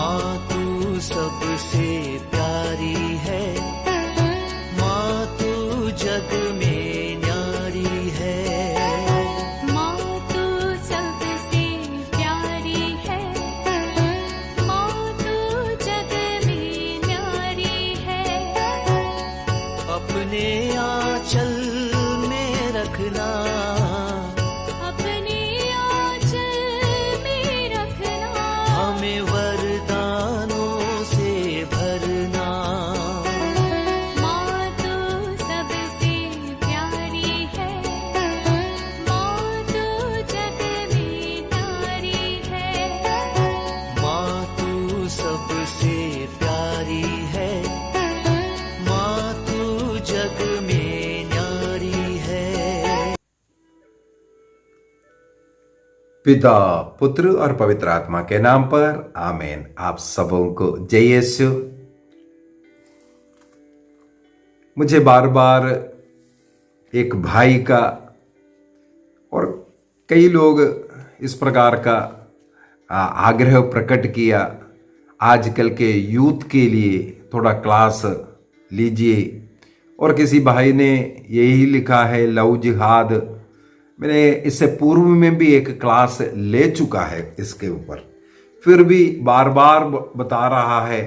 माँ तू सबसे प्यारी है, माँ तू जग में न्यारी है। माँ तू सबसे प्यारी है, माँ तू जग में न्यारी है। अपने आंचल में रखना, अपने आंचल में रखना। हमें वरदानों से भरना। माँ तू सबसे प्यारी है, माँ तू जग में न्यारी है। माँ तू सबसे प्यारी है, माँ तू जग में न्यारी है। पिता, पुत्र और पवित्र आत्मा के नाम पर आमीन। आप सबों को जय यीशु। मुझे बार बार एक भाई का और कई लोग इस प्रकार का आग्रह प्रकट किया, आजकल के यूथ के लिए थोड़ा क्लास लीजिए। और किसी भाई ने यही लिखा है, लव जिहाद। मैंने इससे पूर्व में भी एक क्लास ले चुका है इसके ऊपर, फिर भी बार बार बता रहा है।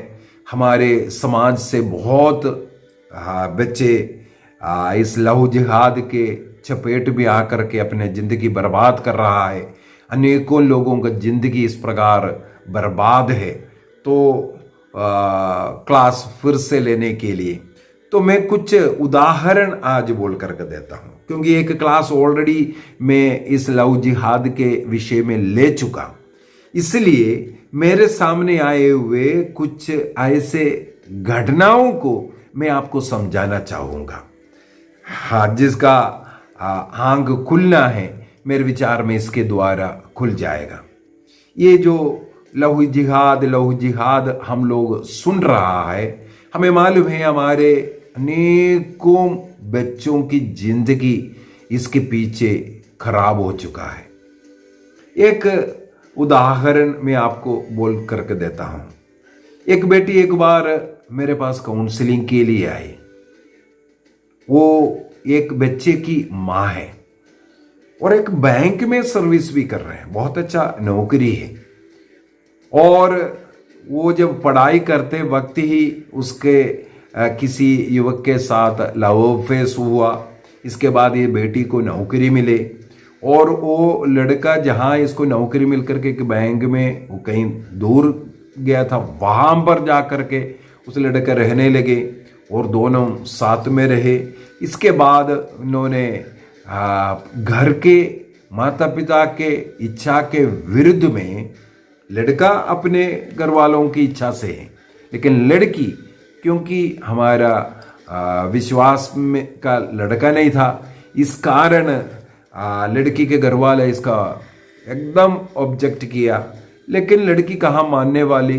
हमारे समाज से बहुत बच्चे इस लहू जिहाद के चपेट में आकर के अपने ज़िंदगी बर्बाद कर रहा है। अनेकों लोगों का ज़िंदगी इस प्रकार बर्बाद है। तो क्लास फिर से लेने के लिए तो मैं कुछ उदाहरण आज बोल करके देता हूँ, क्योंकि एक क्लास ऑलरेडी मैं इस लव जिहाद के विषय में ले चुका। इसलिए मेरे सामने आए हुए कुछ ऐसे घटनाओं को मैं आपको समझाना चाहूँगा, हाँ, जिसका आंख खुलना है। मेरे विचार में इसके द्वारा खुल जाएगा। ये जो लहू जिहाद हम लोग सुन रहा है, हमें मालूम है हमारे अनेकों बच्चों की जिंदगी इसके पीछे खराब हो चुका है। एक उदाहरण मैं आपको बोल करके देता हूं। एक बेटी एक बार मेरे पास काउंसलिंग के लिए आई। वो एक बच्चे की माँ है और एक बैंक में सर्विस भी कर रहे हैं, बहुत अच्छा नौकरी है। और वो जब पढ़ाई करते वक्त ही उसके किसी युवक के साथ लव फेस हुआ। इसके बाद ये बेटी को नौकरी मिले और वो लड़का जहाँ इसको नौकरी मिल करके एक बैंक में वो कहीं दूर गया था, वहाँ पर जा कर के उस लड़का रहने लगे और दोनों साथ में रहे। इसके बाद उन्होंने घर के माता पिता के इच्छा के विरुद्ध में, लड़का अपने घर वालों की इच्छा से है, लेकिन लड़की क्योंकि हमारा विश्वास में का लड़का नहीं था, इस कारण लड़की के घर वाले इसका एकदम ऑब्जेक्ट किया। लेकिन लड़की कहाँ मानने वाली,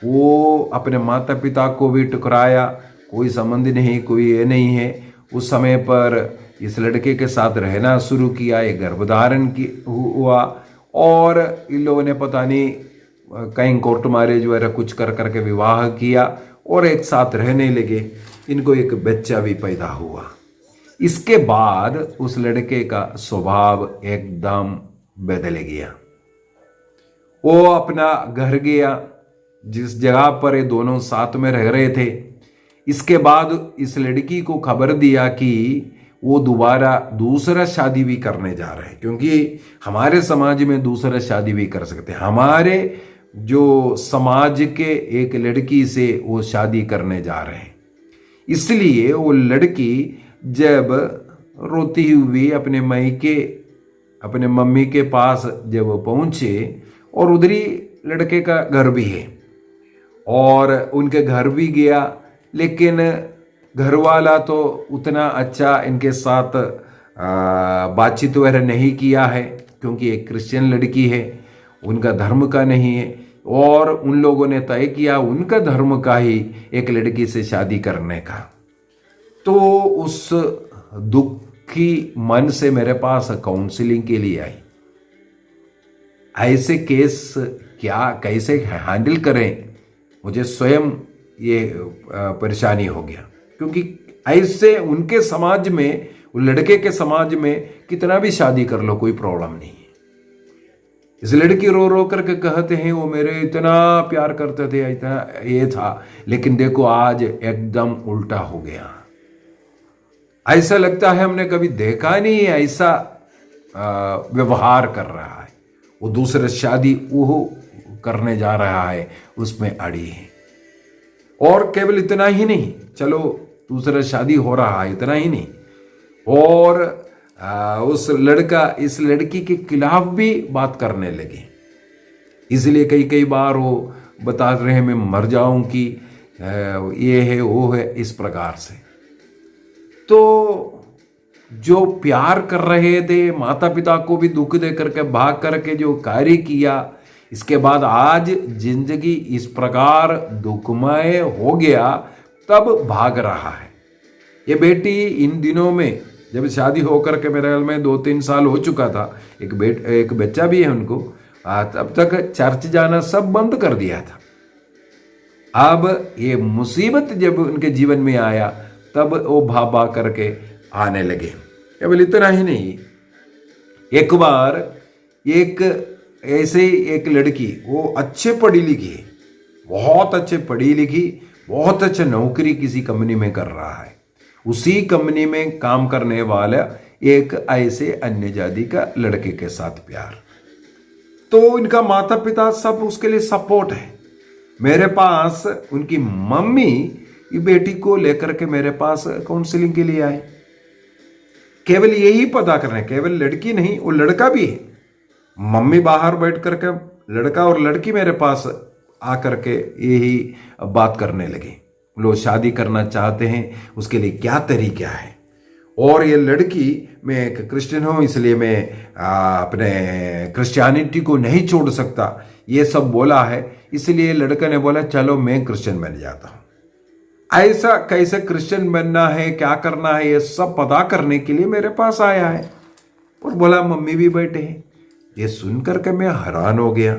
वो अपने माता पिता को भी टकराया, कोई संबंध नहीं, कोई ये नहीं है। उस समय पर इस लड़के के साथ रहना शुरू किया, एक गर्भधारण की हुआ और इन लोगों ने पता नहीं कहीं कोर्ट मैरिज वगैरह कुछ कर करके विवाह किया और एक साथ रहने लगे। इनको एक बच्चा भी पैदा हुआ। इसके बाद उस लड़के का स्वभाव एकदम बदल गया। वो अपना घर गया जिस जगह पर ये दोनों साथ में रह रहे थे। इसके बाद इस लड़की को खबर दिया कि वो दोबारा दूसरा शादी भी करने जा रहे हैं, क्योंकि हमारे समाज में दूसरा शादी भी कर सकते हैं। हमारे जो समाज के एक लड़की से वो शादी करने जा रहे हैं। इसलिए वो लड़की जब रोती हुई अपने मायके अपने मम्मी के पास जब पहुंचे, और उधर ही लड़के का घर भी है और उनके घर भी गया, लेकिन घर वाला तो उतना अच्छा इनके साथ बातचीत वगैरह नहीं किया है, क्योंकि एक क्रिश्चियन लड़की है, उनका धर्म का नहीं है। और उन लोगों ने तय किया उनका धर्म का ही एक लड़की से शादी करने का। तो उस दुखी मन से मेरे पास काउंसलिंग के लिए आई। ऐसे केस क्या कैसे हैंडल करें, मुझे स्वयं ये परेशानी हो गया, क्योंकि ऐसे उनके समाज में, लड़के के समाज में कितना भी शादी कर लो कोई प्रॉब्लम नहीं है। इस लड़की रो रो करके कहते हैं वो मेरे इतना प्यार करते थे, इतना ये था, लेकिन देखो आज एकदम उल्टा हो गया। ऐसा लगता है हमने कभी देखा नहीं है, ऐसा व्यवहार कर रहा है। वो दूसरे शादी वो करने जा रहा है, उसमें अड़ी है। और केवल इतना ही नहीं, चलो दूसरा शादी हो रहा है, इतना ही नहीं, और उस लड़का इस लड़की के खिलाफ भी बात करने लगे। इसलिए कई कई बार वो बता रहे हैं मैं मर जाऊं कि ये है वो है, इस प्रकार से। तो जो प्यार कर रहे थे, माता पिता को भी दुख दे करके भाग करके जो कार्य किया, इसके बाद आज जिंदगी इस प्रकार दुखमय हो गया, तब भाग रहा है। ये बेटी इन दिनों में जब शादी होकर के मेरे ख्याल में 2-3 साल हो चुका था, एक बच्चा भी है उनको, तब तक चर्च जाना सब बंद कर दिया था। अब ये मुसीबत जब उनके जीवन में आया, तब वो भाबा करके आने लगे। केवल इतना ही नहीं, एक बार एक ऐसे एक लड़की, वो अच्छे पढ़ी लिखी है, बहुत अच्छे पढ़ी लिखी, बहुत अच्छे नौकरी किसी कंपनी में कर रहा है। उसी कंपनी में काम करने वाला एक ऐसे अन्य जाति का लड़के के साथ प्यार। तो इनका माता पिता सब उसके लिए सपोर्ट है। मेरे पास उनकी मम्मी ये बेटी को लेकर के मेरे पास काउंसलिंग के लिए आए, केवल यही पता करने, केवल लड़की नहीं वो लड़का भी है। मम्मी बाहर बैठ करके, लड़का और लड़की मेरे पास आकर के यही बात करने लगे। लोग शादी करना चाहते हैं, उसके लिए क्या तरीका है। और ये लड़की, मैं एक क्रिश्चियन हूँ इसलिए मैं अपने क्रिश्चियनिटी को नहीं छोड़ सकता, ये सब बोला है। इसलिए लड़का ने बोला चलो मैं क्रिश्चियन बन जाता हूँ। ऐसा कैसे क्रिश्चियन बनना है, क्या करना है, ये सब पता करने के लिए मेरे पास आया है। और बोला मम्मी भी बैठे हैं। ये सुन करके मैं हैरान हो गया।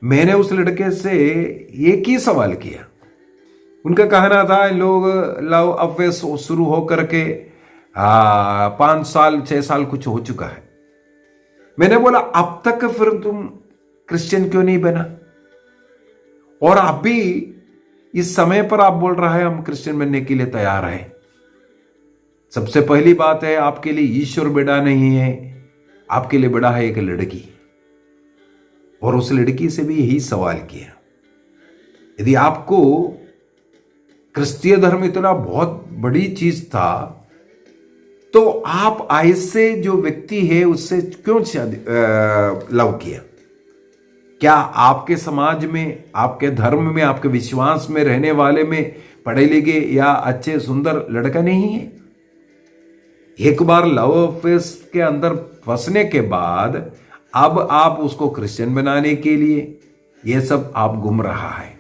मैंने उस लड़के से एक ही सवाल किया। उनका कहना था लोग लव अफेयर शुरू हो करके 5 साल 6 साल कुछ हो चुका है। मैंने बोला अब तक फिर तुम क्रिश्चियन क्यों नहीं बना, और अभी इस समय पर आप बोल रहा है हम क्रिश्चियन बनने के लिए तैयार हैं। सबसे पहली बात है, आपके लिए ईश्वर बड़ा नहीं है, आपके लिए बड़ा है एक लड़की। और उस लड़की से भी यही सवाल किया, यदि आपको क्रिस्तीय धर्म इतना बहुत बड़ी चीज था, तो आप ऐसे जो व्यक्ति है उससे क्यों लव किया? क्या आपके समाज में, आपके धर्म में, आपके विश्वास में रहने वाले में पढ़े लिखे या अच्छे सुंदर लड़का नहीं है? एक बार लव अफेयर के अंदर फंसने के बाद अब आप उसको क्रिश्चियन बनाने के लिए ये सब आप घूम रहा है।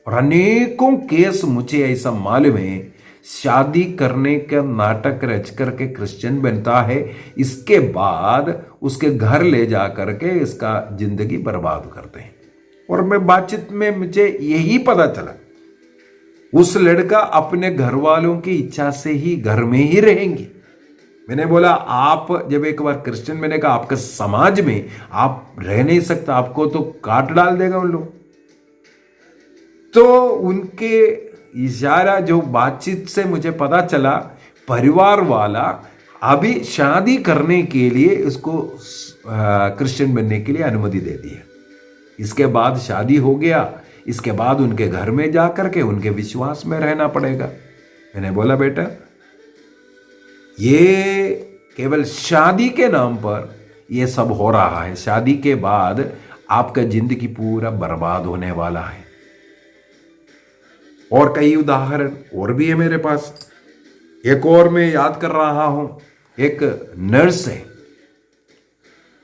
और अनेकों केस मुझे ऐसा मालूम है, शादी करने का नाटक रच करके क्रिश्चियन बनता है, इसके बाद उसके घर ले जा करके इसका जिंदगी बर्बाद करते हैं। और मैं बातचीत में मुझे यही पता चला, उस लड़का अपने घर वालों की इच्छा से ही घर में ही रहेंगे। मैंने बोला आप जब एक बार क्रिश्चियन बने का, आपके समाज में आप रह नहीं सकता, आपको तो काट डाल देगा उन लोग। तो उनके इशारा जो बातचीत से मुझे पता चला, परिवार वाला अभी शादी करने के लिए उसको क्रिश्चियन बनने के लिए अनुमति दे दी है। इसके बाद शादी हो गया, इसके बाद उनके घर में जाकर के उनके विश्वास में रहना पड़ेगा। मैंने बोला बेटा ये केवल शादी के नाम पर ये सब हो रहा है, शादी के बाद आपका जिंदगी पूरा बर्बाद होने वाला है। और कई उदाहरण और भी है मेरे पास। एक और मैं याद कर रहा हूं, एक नर्स है,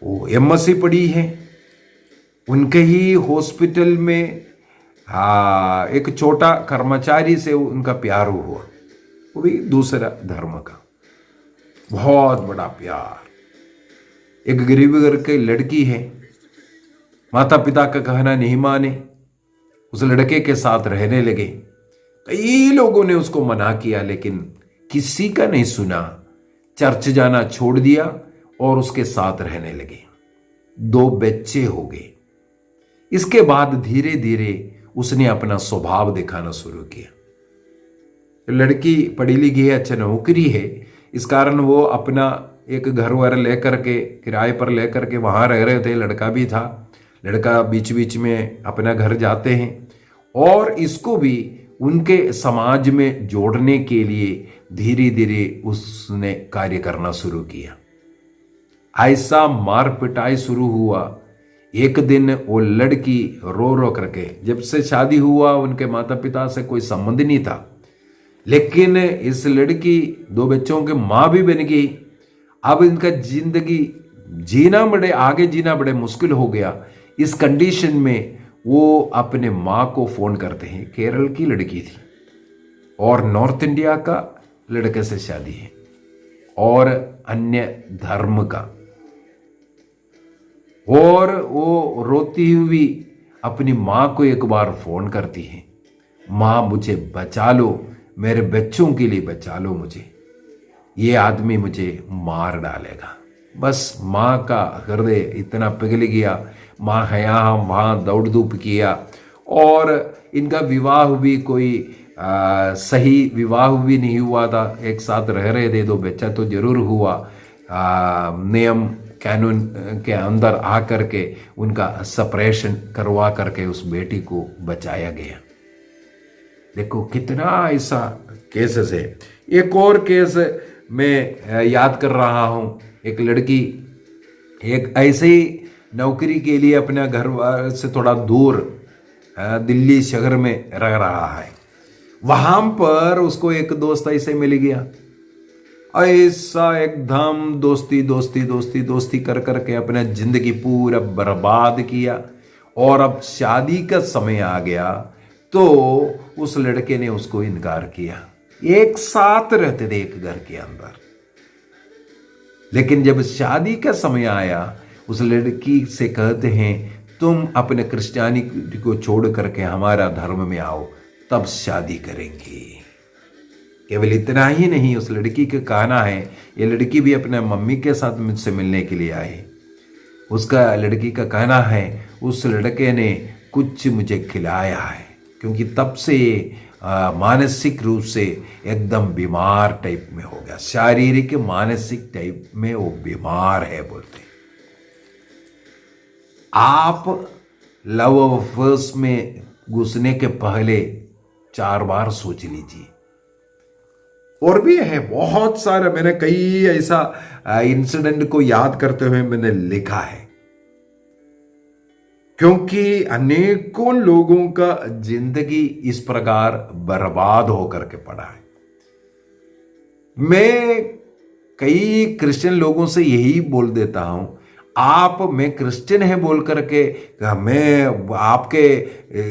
वो एमएससी पढ़ी है, उनके ही हॉस्पिटल में एक छोटा कर्मचारी से उनका प्यार हुआ, वो भी दूसरा धर्म का, बहुत बड़ा प्यार। एक गरीब घर की लड़की है, माता पिता का कहना नहीं माने, उस लड़के के साथ रहने लगे। कई लोगों ने उसको मना किया लेकिन किसी का नहीं सुना। चर्च जाना छोड़ दिया और उसके साथ रहने लगे। 2 बच्चे हो गए। इसके बाद धीरे धीरे उसने अपना स्वभाव दिखाना शुरू किया। लड़की पढ़ी लिखी है, अच्छा नौकरी है, इस कारण वो अपना एक घर वर लेकर के किराए पर लेकर के वहाँ रह रहे थे। लड़का भी था। लड़का बीच बीच में अपना घर जाते हैं और इसको भी उनके समाज में जोड़ने के लिए धीरे धीरे उसने कार्य करना शुरू किया। ऐसा मार पिटाई शुरू हुआ। एक दिन वो लड़की रो रो करके, जब से शादी हुआ उनके माता पिता से कोई संबंध नहीं था, लेकिन इस लड़की 2 बच्चों के माँ भी बन गई। अब इनका जिंदगी जीना बड़े मुश्किल हो गया। इस कंडीशन में वो अपने माँ को फोन करते हैं। केरल की लड़की थी और नॉर्थ इंडिया का लड़के से शादी है और अन्य धर्म का, और वो रोती हुई अपनी माँ को एक बार फोन करती है, माँ मुझे बचा लो, मेरे बच्चों के लिए बचा लो मुझे, ये आदमी मुझे मार डालेगा। बस माँ का हृदय इतना पिघल गया। माँ है यहाँ वहाँ दौड़ धूप किया और इनका विवाह भी कोई सही विवाह भी नहीं हुआ था। एक साथ रह रहे थे, 2 बच्चा तो जरूर हुआ। नियम कानून के अंदर आकर के उनका सेपरेशन करवा करके उस बेटी को बचाया गया। देखो कितना ऐसा केसेस है। एक और केस मैं याद कर रहा हूँ। एक लड़की एक ऐसे ही नौकरी के लिए अपने घर से थोड़ा दूर दिल्ली शहर में रह रहा है। वहां पर उसको एक दोस्त ऐसे मिल गया। ऐसा एकदम दोस्ती दोस्ती दोस्ती दोस्ती कर करके अपना जिंदगी पूरा बर्बाद किया। और अब शादी का समय आ गया तो उस लड़के ने उसको इनकार किया। एक साथ रहते थे एक घर के अंदर, लेकिन जब शादी का समय आया उस लड़की से कहते हैं तुम अपने क्रिश्चियनिटी को छोड़ करके हमारा धर्म में आओ, तब शादी करेंगे। केवल इतना ही नहीं, उस लड़की का कहना है, ये लड़की भी अपने मम्मी के साथ मुझसे मिलने के लिए आई। उसका लड़की का कहना है उस लड़के ने कुछ मुझे खिलाया है, क्योंकि तब से मानसिक रूप से एकदम बीमार टाइप में हो गया। शारीरिक मानसिक टाइप में वो बीमार है बोलते। आप लव अफेयर्स में घुसने के पहले 4 बार सोच लीजिए। और भी है बहुत सारा, मैंने कई ऐसा इंसिडेंट को याद करते हुए मैंने लिखा है, क्योंकि अनेकों लोगों का जिंदगी इस प्रकार बर्बाद होकर के पड़ा है। मैं कई क्रिश्चियन लोगों से यही बोल देता हूं, मैं क्रिश्चियन है बोल करके मैं आपके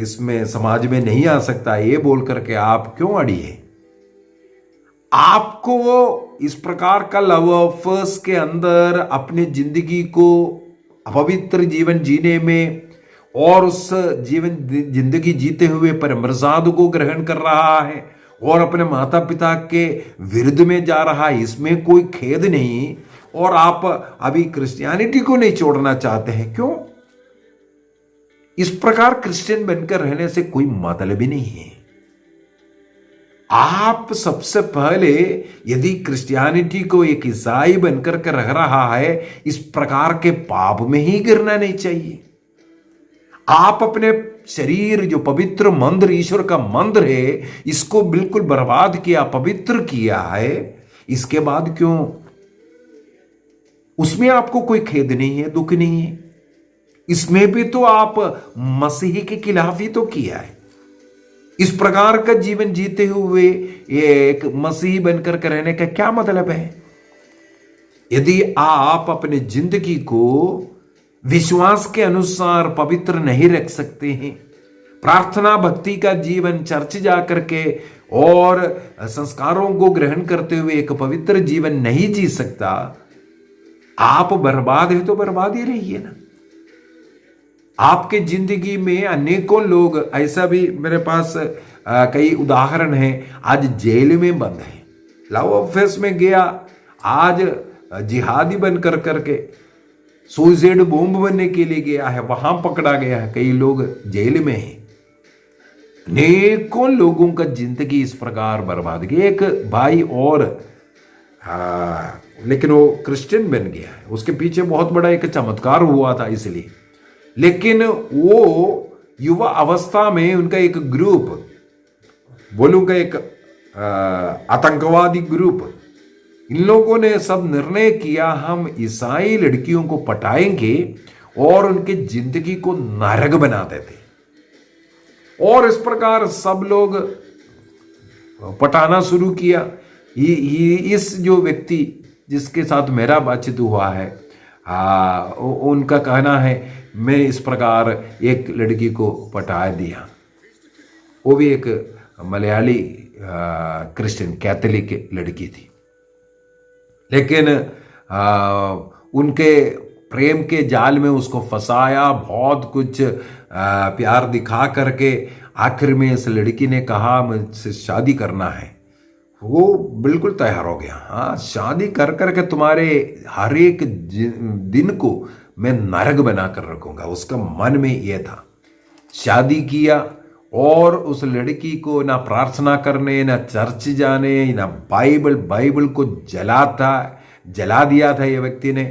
इसमें समाज में नहीं आ सकता, ये बोल करके आप क्यों अड़ी है? आपको इस प्रकार का लव अफेयर्स के अंदर अपनी जिंदगी को अपवित्र जीवन जीने में और उस जिंदगी जीते हुए परमप्रसाद को ग्रहण कर रहा है और अपने माता पिता के विरुद्ध में जा रहा है, इसमें कोई खेद नहीं। और आप अभी क्रिश्चियनिटी को नहीं छोड़ना चाहते हैं, क्यों? इस प्रकार क्रिश्चियन बनकर रहने से कोई मतलब ही नहीं है। आप सबसे पहले यदि क्रिश्चियनिटी को एक ईसाई बनकर के रह रहा है, इस प्रकार के पाप में ही गिरना नहीं चाहिए। आप अपने शरीर जो पवित्र मंदिर ईश्वर का मंदिर है, इसको बिल्कुल बर्बाद किया, पवित्र किया है, इसके बाद क्यों? उसमें आपको कोई खेद नहीं है, दुख नहीं है। इसमें भी तो आप मसीह के खिलाफ ही तो किया है। इस प्रकार का जीवन जीते हुए एक मसीह बनकर के रहने का क्या मतलब है? यदि आप अपने जिंदगी को विश्वास के अनुसार पवित्र नहीं रख सकते हैं, प्रार्थना भक्ति का जीवन चर्च जाकर के और संस्कारों को ग्रहण करते हुए एक पवित्र जीवन नहीं जी सकता, आप बर्बाद है तो बर्बाद ही रहिए ना। आपके जिंदगी में अनेकों लोग, ऐसा भी मेरे पास कई उदाहरण हैं, आज जेल में बंद हैं, लव अफेयर्स में गया, आज जिहादी बन कर करके सुसाइड बॉम्ब बनने के लिए गया है, वहां पकड़ा गया है, कई लोग जेल में हैं। अनेकों लोगों का जिंदगी इस प्रकार बर्बाद गई। एक भाई और लेकिन वो क्रिश्चियन बन गया है, उसके पीछे बहुत बड़ा एक चमत्कार हुआ था इसलिए। लेकिन वो युवा अवस्था में उनका एक ग्रुप, बोलूंगा एक आतंकवादी ग्रुप, इन लोगों ने सब निर्णय किया हम ईसाई लड़कियों को पटाएंगे और उनकी जिंदगी को नरक बना देते। और इस प्रकार सब लोग पटाना शुरू किया। इस जो व्यक्ति जिसके साथ मेरा बातचीत हुआ है, उनका कहना है मैं इस प्रकार एक लड़की को पटा दिया, वो भी एक मलयाली क्रिश्चियन कैथोलिक लड़की थी। लेकिन उनके प्रेम के जाल में उसको फंसाया, बहुत कुछ प्यार दिखा करके आखिर में इस लड़की ने कहा मुझसे शादी करना है। वो बिल्कुल तैयार हो गया, हाँ शादी कर करके तुम्हारे हर एक दिन को मैं नरक बना कर रखूंगा। उसका मन में यह था। शादी किया और उस लड़की को ना प्रार्थना करने, ना चर्च जाने, ना बाइबल को जला दिया था ये व्यक्ति ने।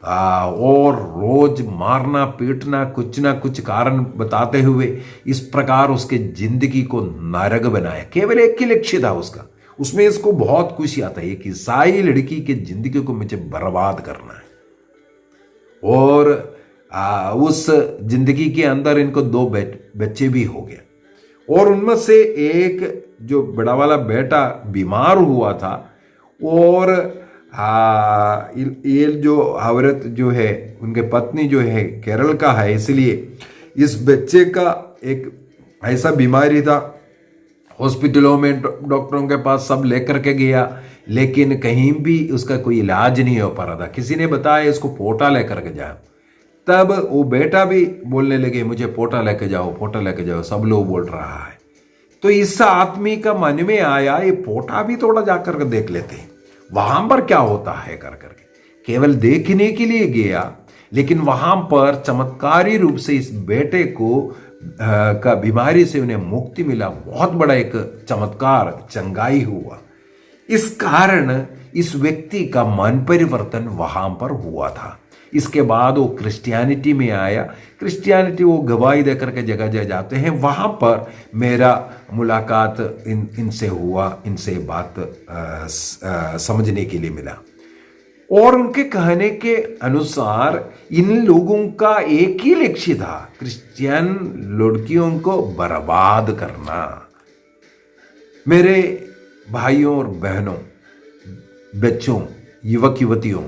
और रोज मारना पीटना, कुछ ना कुछ कारण बताते हुए इस प्रकार उसके जिंदगी को नरक बनाया। केवल एक ही लक्ष्य था उसका, उसमें इसको बहुत खुशी आता है, एक ईसाई लड़की के जिंदगी को मुझे बर्बाद करना है। और उस जिंदगी के अंदर इनको 2 बच्चे भी हो गए, और उनमें से एक जो बड़ा वाला बेटा बीमार हुआ था, और ये जो औरत जो है, उनके पत्नी जो है केरल का है, इसलिए इस बच्चे का एक ऐसा बीमारी था, हॉस्पिटलों में डॉक्टरों के पास सब लेकर के गया, लेकिन कहीं भी उसका कोई इलाज नहीं हो पा रहा था। किसी ने बताया इसको पोटा लेकर के जाओ, तब वो बेटा भी बोलने लगे मुझे पोटा लेके जाओ, पोटा लेके जाओ, सब लोग बोल रहा है। तो इस आदमी का मन में आया ये पोटा भी थोड़ा जाकर के देख लेते हैं, वहां पर क्या होता है कर करके। केवल देखने के लिए गया, लेकिन वहां पर चमत्कारी रूप से इस बेटे को का बीमारी से उन्हें मुक्ति मिला। बहुत बड़ा एक चमत्कार, चंगाई हुआ। इस कारण इस व्यक्ति का मन परिवर्तन वहां पर हुआ था। इसके बाद वो क्रिश्चियनिटी में आया। क्रिश्चियनिटी वो गवाही देकर के जगह जगह जाते हैं, वहां पर मेरा मुलाकात इनसे हुआ, इनसे बात समझने के लिए मिला। और उनके कहने के अनुसार इन लोगों का एक ही लक्ष्य था, क्रिश्चियन लड़कियों को बर्बाद करना। मेरे भाइयों और बहनों, बच्चों, युवक युवतियों,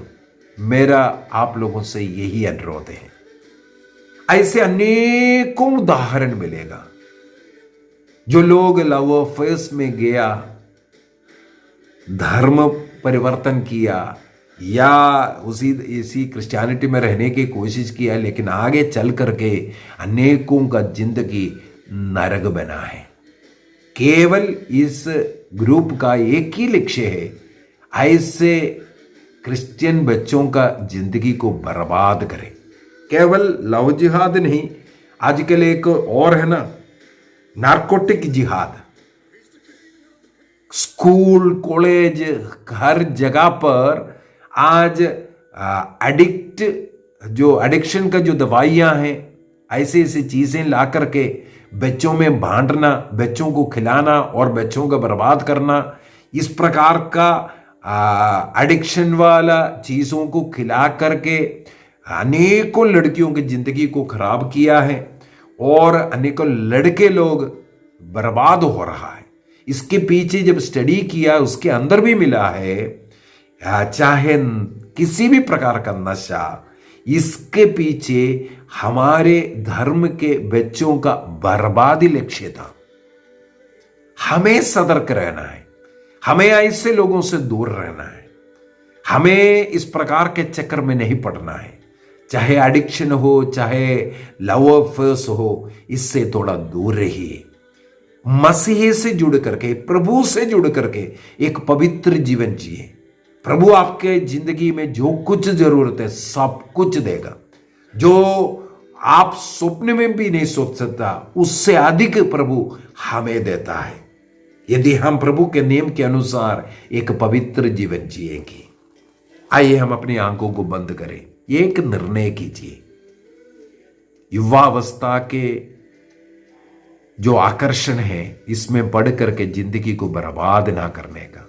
मेरा आप लोगों से यही अनुरोध है। ऐसे अनेकों उदाहरण मिलेगा जो लोग लव अफेयर्स में गया, धर्म परिवर्तन किया, या इसी क्रिश्चियनिटी में रहने की कोशिश किया, लेकिन आगे चल करके अनेकों का जिंदगी नरक बना है। केवल इस ग्रुप का एक ही लक्ष्य है, ऐसे क्रिश्चियन बच्चों का जिंदगी को बर्बाद करें। केवल लव जिहाद नहीं, आजकल एक और है ना, नारकोटिक जिहाद। स्कूल कॉलेज हर जगह पर आज एडिक्शन का जो दवाइयां हैं, ऐसी ऐसी चीजें ला करके बच्चों में बांटना, बच्चों को खिलाना और बच्चों का बर्बाद करना, इस प्रकार का एडिक्शन वाला चीजों को खिला करके अनेकों लड़कियों की जिंदगी को खराब किया है, और अनेकों लड़के लोग बर्बाद हो रहा है। इसके पीछे जब स्टडी किया, उसके अंदर भी मिला है, चाहे किसी भी प्रकार का नशा, इसके पीछे हमारे धर्म के बच्चों का बर्बादी लक्ष्य था। हमें सतर्क रहना है, हमें ऐसे लोगों से दूर रहना है, हमें इस प्रकार के चक्कर में नहीं पड़ना है। चाहे एडिक्शन हो, चाहे लव अफेयर्स हो, इससे थोड़ा दूर रहिए। मसीह से जुड़ करके, प्रभु से जुड़ करके एक पवित्र जीवन जिए। प्रभु आपके जिंदगी में जो कुछ जरूरत है सब कुछ देगा। जो आप स्वप्न में भी नहीं सोच सकता, उससे अधिक प्रभु हमें देता है, यदि हम प्रभु के नियम के अनुसार एक पवित्र जीवन जिएंगे। आइए हम अपनी आंखों को बंद करें, एक निर्णय कीजिए। युवावस्था के जो आकर्षण है, इसमें पढ़ करके जिंदगी को बर्बाद ना करने का।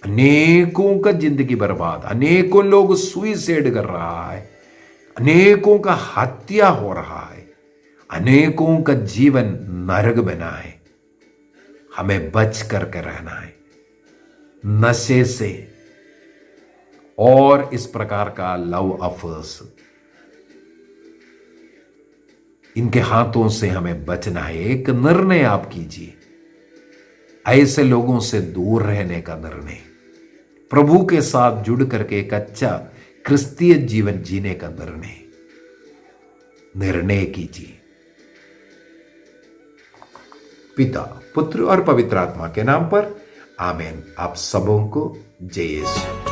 अनेकों का जिंदगी बर्बाद, अनेकों लोग सुइसाइड कर रहा है, अनेकों का हत्या हो रहा है, अनेकों का जीवन नरक बना है। हमें बच करके रहना है नशे से और इस प्रकार का लव अफेयर्स, इनके हाथों से हमें बचना है। एक निर्णय आप कीजिए, ऐसे लोगों से दूर रहने का निर्णय, प्रभु के साथ जुड़ करके एक अच्छा क्रिस्तीय जीवन जीने का निर्णय कीजिए। पिता, पुत्र और पवित्र आत्मा के नाम पर आमीन। आप सबों को जय यीशु।